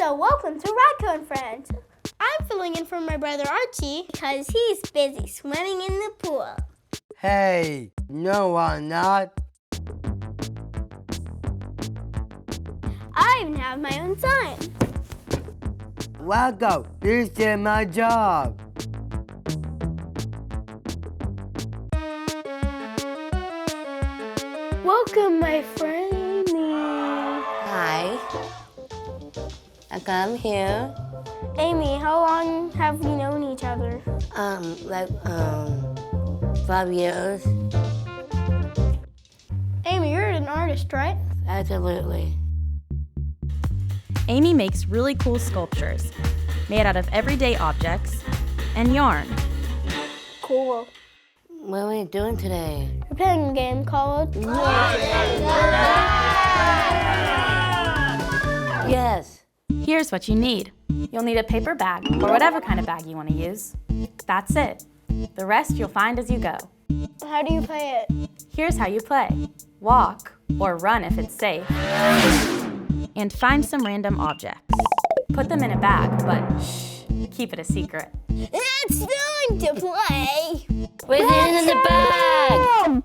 So welcome to Radko and Friends. I'm filling in for my brother Archie because he's busy swimming in the pool. Hey, no I'm not. I even have my own sign. Radko, this is my job. Welcome, my friend. Hi. I come here. Amy, how long have we known each other? 5 years. Amy, you're an artist, right? Absolutely. Amy makes really cool sculptures made out of everyday objects and yarn. Cool. What are we doing today? We're playing a game called... Yes. Here's what you need. You'll need a paper bag or whatever kind of bag you want to use. That's it. The rest you'll find as you go. How do you play it? Here's how you play. Walk, or run if it's safe. And find some random objects. Put them in a bag, but shh, keep it a secret. It's time to play! What's in the bag?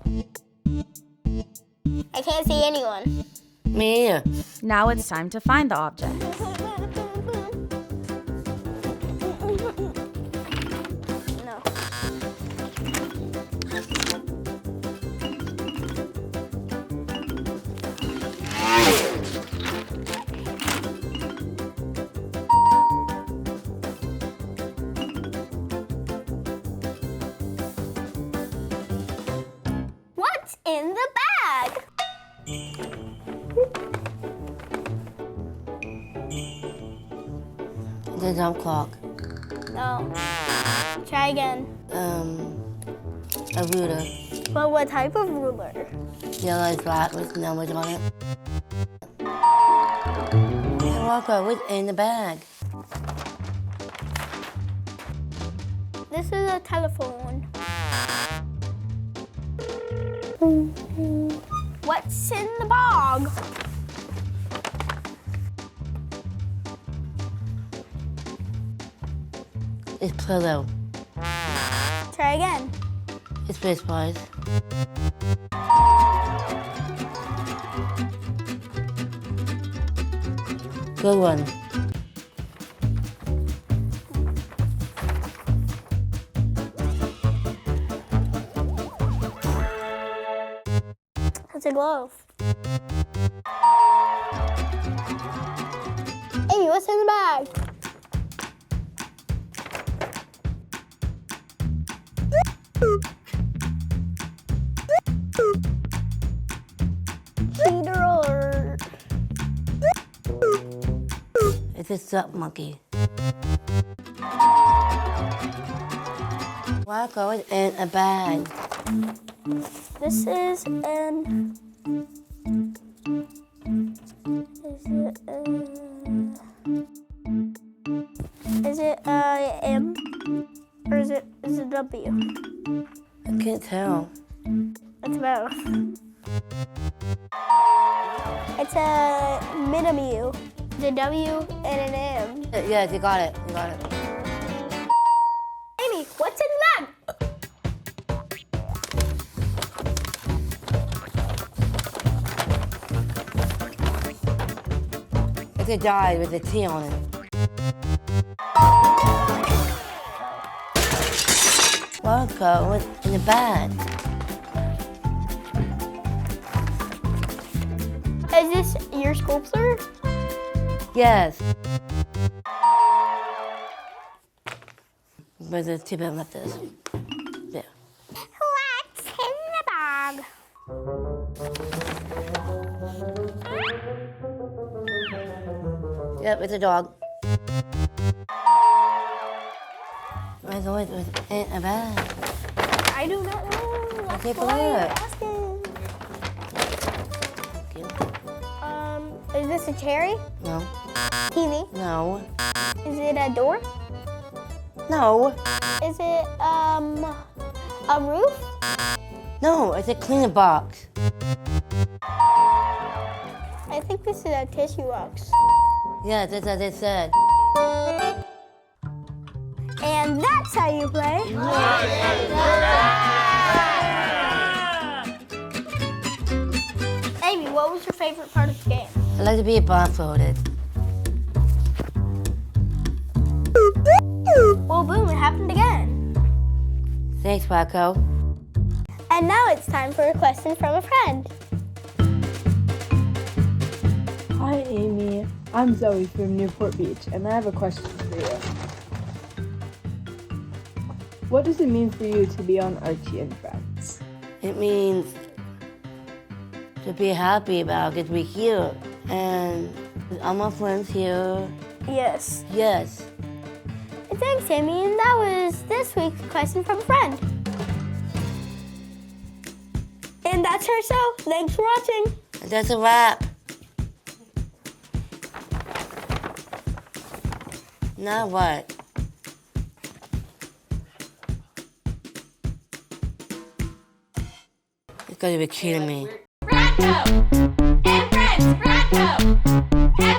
I can't see anyone. Me either. Now it's time to find the object. No. What's in the bag? The jump clock. No. Try again. A ruler. But what type of ruler? Yellow and black with numbers on it. Hey, Walker, what's in the bag? This is a telephone. What's in the bag? It's pillow. Try again. It's fish pies. Good one. It's a glove. Amy, what's in the bag? Cheater alert. It's a sup monkey. Walker is in a bag. This is an... Is it a M? Or is it a W? I can't tell. It's both. It's a Minimu. It's a W and an M. Yes, you got it. You got it. Amy, what's in the bag? It's a die with a T on it. Walker was in the bag. Is this your sculpture? Yes. But the tip of it like this. There. What's in the bag? Yep, it's a dog. Where's the was in a bag? I do not know. That's Take a why I'm look. asking. Thank you. Is this a cherry? No. TV? No. Is it a door? No. Is it a roof? No, it's a cleaner box. I think this is a tissue box. Yeah, that's what they said. And that's how you play. Amy, what was your favorite part of the game? I like to be blindfolded. Well, boom, it happened again. Thanks, Radko. And now it's time for a question from a friend. Hi, Amy. I'm Zoe from Newport Beach, and I have a question for you. What does it mean for you to be on Archie and Friends? It means to be happy about it, to be here. And all my friends here. Yes. Yes. Thanks, Amy. And that was this week's question from a friend. And that's our show. Thanks for watching. That's a wrap. Now what? You gotta be kidding me. Radko and friends, Radko and